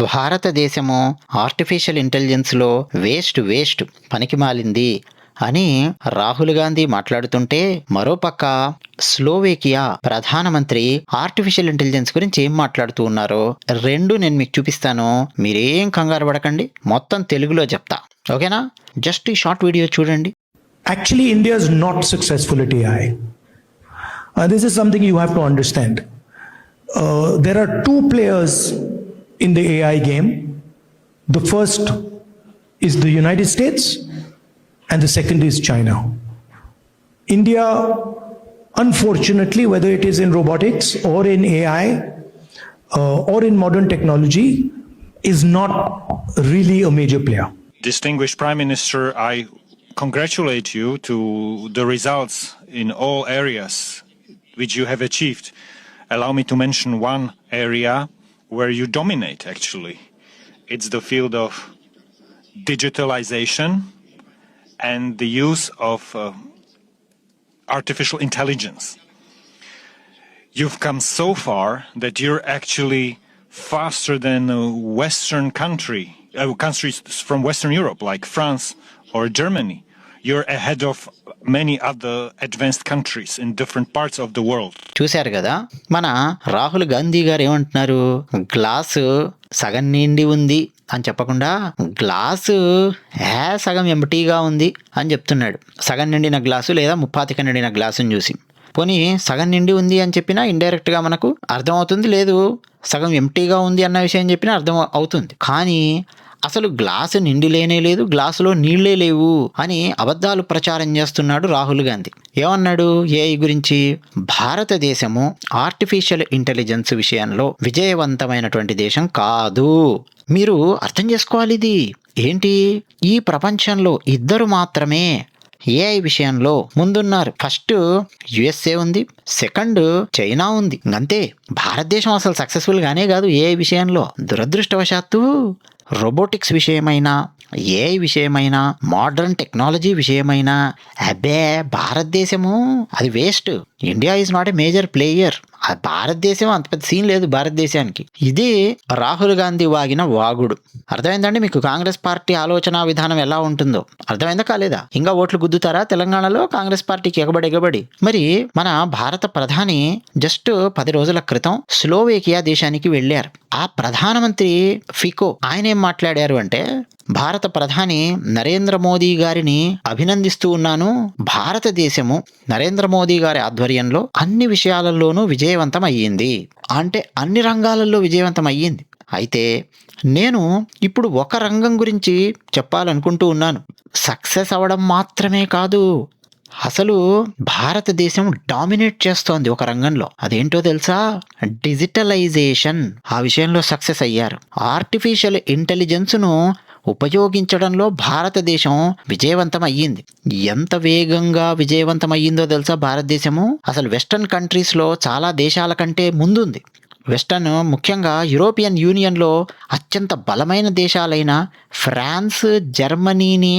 భారతదేశము artificial ఇంటెలిజెన్స్లో waste పనికిమాలింది అని రాహుల్ గాంధీ మాట్లాడుతుంటే, మరోపక్క స్లోవేకియా ప్రధానమంత్రి ఆర్టిఫిషియల్ ఇంటెలిజెన్స్ గురించి ఏం మాట్లాడుతూ ఉన్నారో రెండు నేను మీకు చూపిస్తాను. మీరేం కంగారు పడకండి, మొత్తం తెలుగులో చెప్తా, ఓకేనా? జస్ట్ ఈ షార్ట్ వీడియో చూడండి. Actually, India is not successful at AI. This is something you have to understand. There are two players in the AI game. The first is the United States, and the second is China. India, unfortunately, whether it is in robotics or in AI or in modern technology, is not really a major player. Distinguished Prime Minister, I congratulate you to the results in all areas which you have achieved. Allow me to mention one area where you dominate, actually. It's the field of digitalization and the use of artificial intelligence. You've come so far that you're actually faster than Western countries from Western Europe, like France or Germany. You're ahead of many other advanced countries in different parts of the world. చూశారు కదా, మన రాహుల్ గాంధీ గారు ఏమంటున్నారు? Glass సగం నిండి ఉంది అని చెప్పకుండా గ్లాసు సగం ఎంటీగా ఉంది అని చెప్తున్నాడు. సగం నిండిన గ్లాసు లేదా ముప్పాతిక నిండిన గ్లాసుని చూసి. పోనీ సగం నిండి ఉంది అని చెప్పినా ఇండైరెక్ట్గా మనకు అర్థమవుతుంది, లేదు సగం ఎంటీగా ఉంది అన్న విషయం చెప్పినా అర్థం అవుతుంది. కానీ అసలు గ్లాసు నిండి లేనే లేదు, గ్లాసులో నీళ్లే లేవు అని అబద్ధాలు ప్రచారం చేస్తున్నాడు రాహుల్ గాంధీ. ఏమన్నాడు ఏఐ గురించి? భారతదేశము ఆర్టిఫిషియల్ ఇంటెలిజెన్స్ విషయంలో విజయవంతమైనటువంటి దేశం కాదు. మీరు అర్థం చేసుకోవాలి. ఇది ఏంటి? ఈ ప్రపంచంలో ఇద్దరు మాత్రమే ఏఐ విషయంలో ముందున్నారు. ఫస్ట్ యుఎస్ఏ ఉంది, సెకండ్ చైనా ఉంది. అంతే. భారతదేశం అసలు సక్సెస్ఫుల్ గానే కాదు ఏఐ విషయంలో. దురదృష్టవశాత్తు రోబోటిక్స్ విషయమైనా, ఏఐ విషయమైనా, మోడర్న్ టెక్నాలజీ విషయమైనా భారతదేశము అది waste. India is not a major player. భారతదేశం అంత పెద్ద సీన్ లేదు భారతదేశానికి. ఇది రాహుల్ గాంధీ వాగిన వాగుడు. అర్థమైందండి మీకు కాంగ్రెస్ పార్టీ ఆలోచన విధానం ఎలా ఉంటుందో? అర్థమైందా కాలేదా? ఇంకా ఓట్లు గుద్దుతారా తెలంగాణలో కాంగ్రెస్ పార్టీకి ఎగబడి? మరి మన భారత ప్రధాని జస్ట్ 10 రోజుల క్రితం స్లోవేకియా దేశానికి వెళ్ళారు. ఆ ప్రధానమంత్రి ఫికో ఆయన ఏం మాట్లాడారు అంటే, భారత ప్రధాని నరేంద్ర మోదీ గారిని అభినందిస్తూ ఉన్నాను. భారతదేశము నరేంద్ర మోదీ గారి ఆధ్వర్యంలో అన్ని విషయాలలోనూ విజయవంతం అయ్యింది. అంటే అన్ని రంగాలలో విజయవంతం అయ్యింది. అయితే నేను ఇప్పుడు ఒక రంగం గురించి చెప్పాలనుకుంటూ ఉన్నాను. సక్సెస్ అవ్వడం మాత్రమే కాదు, అసలు భారతదేశం డామినేట్ చేస్తోంది ఒక రంగంలో. అదేంటో తెలుసా? డిజిటలైజేషన్. ఆ విషయంలో సక్సెస్ అయ్యారు. ఆర్టిఫిషియల్ ఇంటెలిజెన్స్ను ఉపయోగించడంలో భారతదేశం విజయవంతం అయ్యింది. ఎంత వేగంగా విజయవంతం అయ్యిందో తెలుసా భారతదేశము? అసలు వెస్టర్న్ కంట్రీస్లో చాలా దేశాల కంటే ముందుంది. వెస్టర్న్, ముఖ్యంగా యూరోపియన్ యూనియన్లో అత్యంత బలమైన దేశాలైన ఫ్రాన్స్, జర్మనీని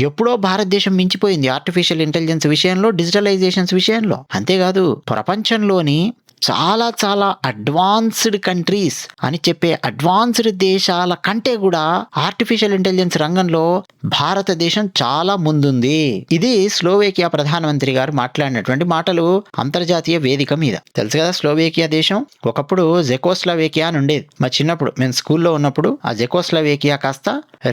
ఎప్పుడో భారతదేశం మించిపోయింది ఆర్టిఫిషియల్ ఇంటెలిజెన్స్ విషయంలో, డిజిటలైజేషన్స్ విషయంలో. అంతేకాదు, ప్రపంచంలోని చాలా చాలా అడ్వాన్స్డ్ కంట్రీస్ అని చెప్పే అడ్వాన్స్డ్ దేశాల కంటే కూడా ఆర్టిఫిషియల్ ఇంటెలిజెన్స్ రంగంలో భారతదేశం చాలా ముందుంది. ఇది స్లోవేకియా ప్రధానమంత్రి గారు మాట్లాడినటువంటి మాటలు అంతర్జాతీయ వేదిక మీద. తెలుసు కదా, స్లోవేకియా దేశం ఒకప్పుడు జెకోస్లోవేకియా అని ఉండేది. మా చిన్నప్పుడు మేము స్కూల్లో ఉన్నప్పుడు ఆ జెకోస్లోవేకియా కాస్త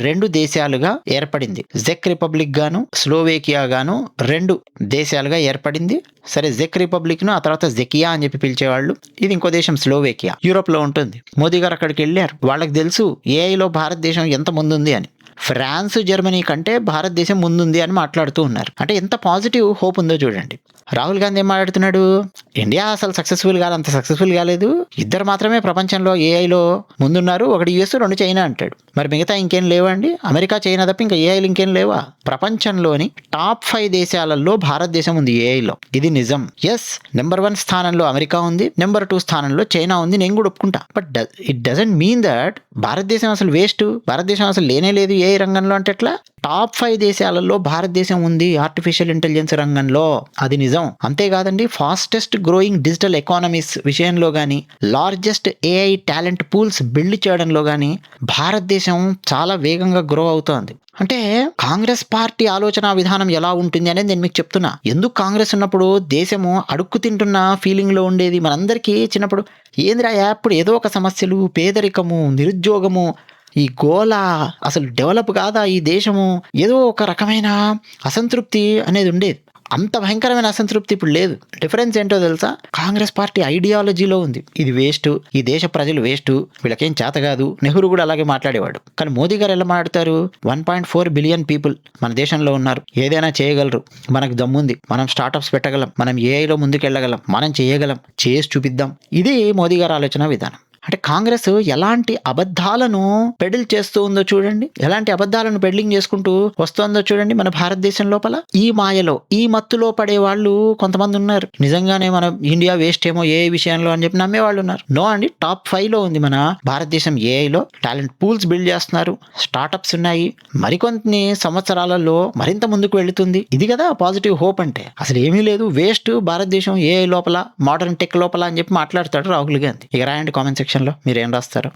2 దేశాలుగా ఏర్పడింది. జెక్ రిపబ్లిక్ గాను స్లోవేకియా గాను 2 దేశాలుగా ఏర్పడింది. సరే, జెక్ రిపబ్లిక్ ను ఆ తర్వాత జెకియా అని చెప్పి పిలిచేవాళ్ళు. ఇది ఇంకో దేశం స్లోవేకియా, యూరోప్ లో ఉంటుంది. మోదీ గారు అక్కడికి వెళ్ళారు. వాళ్ళకి తెలుసు ఏఐలో భారతదేశం ఎంత ముందుంది అని. ఫ్రాన్స్, జర్మనీ కంటే భారతదేశం ముందుంది అని మాట్లాడుతూ ఉన్నారు. అంటే ఎంత పాజిటివ్ హోప్ ఉందో చూడండి. రాహుల్ గాంధీ ఏం మాట్లాడుతున్నాడు? ఇండియా అసలు సక్సెస్ఫుల్ కాదు, అంత సక్సెస్ఫుల్ కాలేదు. ఇద్దరు మాత్రమే ప్రపంచంలో ఏఐలో ముందున్నారు, ఒకటి యుఎస్, 2 చైనా అంటాడు. మరి మిగతా ఇంకేం లేవండి? అమెరికా, చైనా తప్ప ఇంకా ఏఐలు ఇంకేం లేవా? ప్రపంచంలోని టాప్ 5 దేశాలలో భారతదేశం ఉంది ఏఐలో. ఇది నిజం. ఎస్, నెంబర్ 1 స్థానంలో అమెరికా ఉంది, నెంబర్ 2 స్థానంలో చైనా ఉంది. నేను కూడా ఒప్పుకుంటా. But it doesn't mean that భారతదేశం అసలు వేస్ట్, భారతదేశం అసలు లేనే లేదు ఏఐ రంగంలో అంటే ఎట్లా? టాప్ 5 దేశాలలో భారతదేశం ఉంది ఆర్టిఫిషియల్ ఇంటెలిజెన్స్ రంగంలో. అది నిజం. అంతేకాదండి, ఫాస్టెస్ట్ గ్రోయింగ్ డిజిటల్ ఎకానమీస్ విషయంలో కానీ, largest AI talent pools build చేయడంలో కానీ భారతదేశం చాలా వేగంగా గ్రో అవుతోంది. అంటే కాంగ్రెస్ పార్టీ ఆలోచన విధానం ఎలా ఉంటుంది అనేది నేను మీకు చెప్తున్నా. ఎందుకు కాంగ్రెస్ ఉన్నప్పుడు దేశము అడుక్కు తింటున్న ఫీలింగ్లో ఉండేది మనందరికీ చిన్నప్పుడు. ఏందిరా అప్పుడు ఏదో ఒక సమస్యలు, పేదరికము, నిరుద్యోగము, ఈ గోల, అసలు డెవలప్ కాదా ఈ దేశము, ఏదో ఒక రకమైన అసంతృప్తి అనేది ఉండేది. అంత భయంకరమైన అసంతృప్తి ఇప్పుడు లేదు. డిఫరెన్స్ ఏంటో తెలుసా? కాంగ్రెస్ పార్టీ ఐడియాలజీలో ఉంది. ఇది వేస్ట్, ఈ దేశ ప్రజలు వేస్ట్, వీళ్ళకేం చేత కాదు. నెహ్రూ కూడా అలాగే మాట్లాడేవాడు. కానీ మోదీ గారు ఎలా మాట్లాడతారు? 1.4 బిలియన్ పీపుల్ మన దేశంలో ఉన్నారు, ఏదైనా చేయగలరు, మనకు దమ్ముంది, మనం స్టార్టప్స్ పెట్టగలం, మనం ఏఐలో ముందుకెళ్ళగలం, మనం చేయగలం, చేసి చూపిద్దాం. ఇది మోదీ గారి ఆలోచన విధానం. అంటే కాంగ్రెస్ ఎలాంటి అబద్ధాలను పెడిల్ చేస్తూ ఉందో చూడండి, ఎలాంటి అబద్ధాలను పెడ్లింగ్ చేసుకుంటూ వస్తుందో చూడండి మన భారతదేశం లోపల. ఈ మాయలో, ఈ మత్తులో పడే వాళ్ళు కొంతమంది ఉన్నారు. నిజంగానే మన ఇండియా వేస్ట్ ఏమో ఏ విషయంలో అని చెప్పి నమ్మే వాళ్ళు ఉన్నారు. నో అండి, టాప్ 5లో ఉంది మన భారతదేశం ఏఐలో. టాలెంట్ పూల్స్ బిల్డ్ చేస్తున్నారు, స్టార్టప్స్ ఉన్నాయి, మరికొన్ని సంవత్సరాలలో మరింత ముందుకు వెళుతుంది. ఇది కదా పాజిటివ్ హోప్ అంటే. అసలు ఏమీ లేదు, వేస్ట్ భారతదేశం ఏఐ లోపల, మోడర్న్ టెక్ లోపల అని చెప్పి మాట్లాడతాడు రాహుల్ గాంధీ. ఇక రాయండి కామెంట్ సెక్షన్లో మీరు ఏం రాస్తారు.